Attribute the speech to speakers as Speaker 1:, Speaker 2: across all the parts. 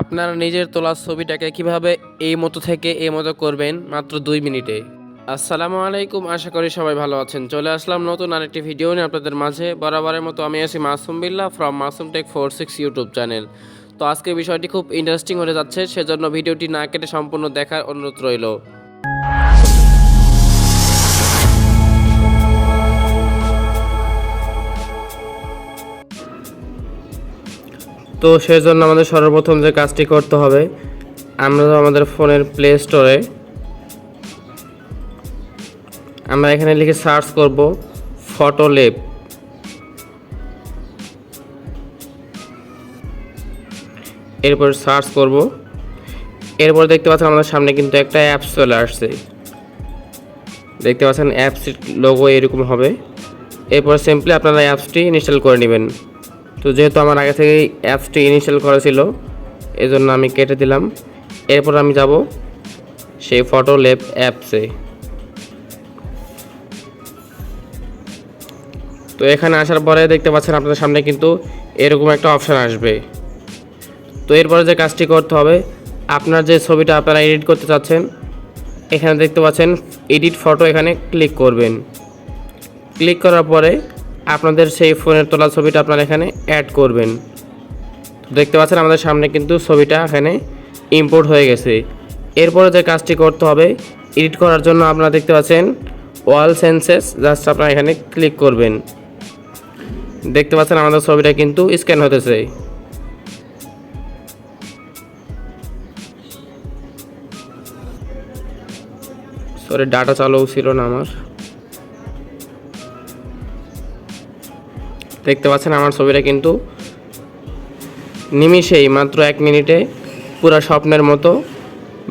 Speaker 1: আপনারা নিজের তোলা ছবিটাকে কিভাবে এই মতো থেকে এই মতো করবেন মাত্র 2 মিনিটে। আসসালামু আলাইকুম, আশা করি সবাই ভালো আছেন। চলে আসলাম নতুন আরেকটি ভিডিও নিয়ে আপনাদের মাঝে। বরাবরের মতো আমি আছি Masum Billah from Masum tech 46 YouTube channel. তো আজকে বিষয়টি খুব ইন্টারেস্টিং হতে যাচ্ছে, সেজন্য ভিডিওটি না কেটে সম্পূর্ণ দেখার অনুরোধ রইল। তো সেজন্য আমাদের সর্বপ্রথম যে কাজটি করতে হবে, আমরা আমাদের ফোনের প্লে স্টোরে আমরা এখানে লিখে সার্চ করব ফটো ল্যাব। এরপর সার্চ করব, এরপর দেখতে পাচ্ছেন আমাদের সামনে কিন্তু একটা অ্যাপস চলে আসছে। দেখতে পাচ্ছেন অ্যাপসটির লোগো এরকম হবে। এরপর সিম্পলি আপনারা অ্যাপসটি ইনস্টল করে নেবেন। তো যেহেতু আমার আগে থেকেই অ্যাপসটি ইনস্টল করা ছিল, এজন্য আমি কেটে দিলাম। এরপর আমি যাব সেই ফটো ল্যাব অ্যাপসে। তো এখানে আসার পরে দেখতে পাচ্ছেন আপনাদের সামনে কিন্তু এরকম একটা অপশান আসবে। তো এরপরে যে কাজটি করতে হবে, আপনার যে ছবিটা আপনারা এডিট করতে চাচ্ছেন, এখানে দেখতে পাচ্ছেন এডিট ফটো, এখানে ক্লিক করবেন। ক্লিক করার পরে আপনাদের সেই ফোনের তোলা ছবিটা আপনারা এখানে অ্যাড করবেন। দেখতে পাচ্ছেন আমাদের সামনে কিন্তু ছবিটা এখানে ইম্পোর্ট হয়ে গেছে। এরপরে যে কাজটি করতে হবে, এডিট করার জন্য আপনারা দেখতে পাচ্ছেন ওয়াল সেন্সেস, জাস্ট আপনারা এখানে ক্লিক করবেন। দেখতে পাচ্ছেন আমাদের ছবিটা কিন্তু স্ক্যান হতেছে। সরি, ডাটা চালু ছিল না আমার। দেখতে পাচ্ছেন আমার ছবিটা কিন্তু নিমিষেই মাত্র 1 মিনিটে পুরো স্বপ্নের মতো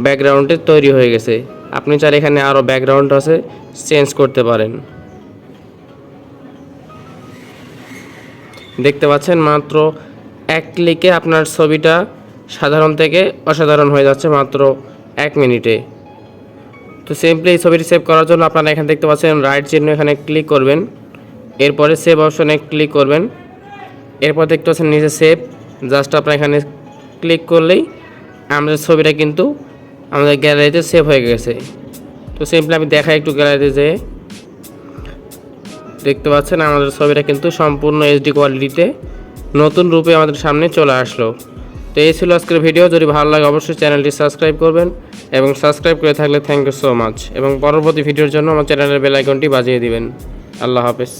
Speaker 1: ব্যাকগ্রাউন্ডে তৈরি হয়ে গেছে। আপনি চাইলে এখানে আরও ব্যাকগ্রাউন্ড আছে চেঞ্জ করতে পারেন। দেখতে পাচ্ছেন মাত্র 1 ক্লিকে আপনার ছবিটা সাধারণ থেকে অসাধারণ হয়ে যাচ্ছে মাত্র 1 মিনিটে। তো সিম্পলি এই ছবিটি সেভ করার জন্য আপনারা এখানে দেখতে পাচ্ছেন রাইট চিহ্ন, এখানে ক্লিক করবেন। এরপরে সেভ অপশনে ক্লিক করবেন। এরপর দেখতে পাচ্ছেন নিচে সেভ, জাস্ট আপনারা এখানে ক্লিক করলেই আমাদের ছবিটা কিন্তু আমাদের গ্যালারিতে সেভ হয়ে গেছে। তো সিম্পলি আমি দেখাই একটু গ্যালারিতে যেয়ে। দেখতে পাচ্ছেন আমাদের ছবিটা কিন্তু সম্পূর্ণ এইচডি কোয়ালিটিতে নতুন রূপে আমাদের সামনে চলে আসলো। তো এই ছিল আজকের ভিডিও। যদি ভালো লাগে অবশ্যই চ্যানেলটি সাবস্ক্রাইব করবেন, এবং সাবস্ক্রাইব করে থাকলে থ্যাংক ইউ সো মাচ। এবং পরবর্তী ভিডিওর জন্য আমার চ্যানেলের বেল আইকনটি বাজিয়ে দিবেন। আল্লাহ হাফেজ।